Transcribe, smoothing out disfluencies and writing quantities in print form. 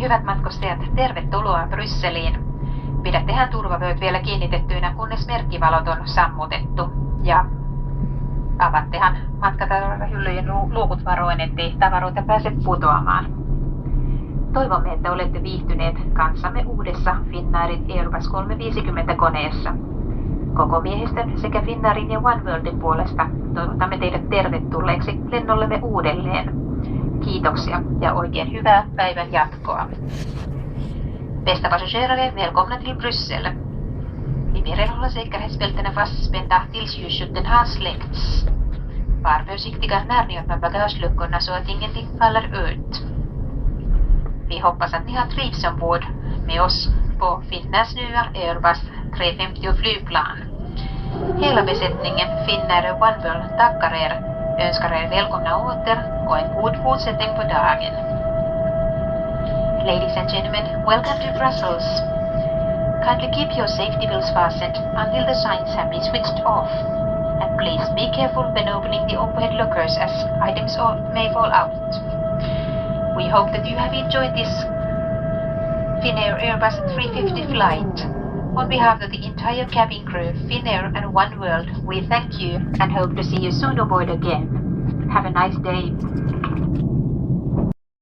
Hyvät matkustajat, tervetuloa Brysseliin. Pidättehän turvavyöt vielä kiinnitettyinä, kunnes merkkivalot on sammutettu. Ja avattehan matkatavarohyllyjen luukut varoen, ettei tavaroita pääse putoamaan. Toivomme, että olette viihtyneet kanssamme uudessa Finnairin Airbus 350-koneessa. Koko miehistön sekä Finnairin ja OneWorldin puolesta toivotamme teidät tervetulleeksi lennollemme uudelleen. Kiitoksia ja oikein hyvää päivän jatkoa. Bästa passagerare, välkomna till Bryssel. Vi ber er hålla säkerhetsbältena fastspända tills ljusskylten har släckts. Var försiktiga när ni öppnar bagageluckorna så att ingenting faller ut. Vi hoppas att ni har trivts ombord med oss på Finnair nya Airbus 350 flygplan. Hela besättningen Finnair och OneWorld tackar er, önskar er välkomna åter och en god fortsättning på dagen. Ladies and gentlemen, welcome to Brussels. Kindly keep your safety belts fastened until the signs have been switched off. And please be careful when opening the overhead lockers as items may fall out. We hope that you have enjoyed this Finnair Airbus 350 flight. On behalf of the entire cabin crew, Finnair and OneWorld, we thank you and hope to see you soon aboard again. Have a nice day.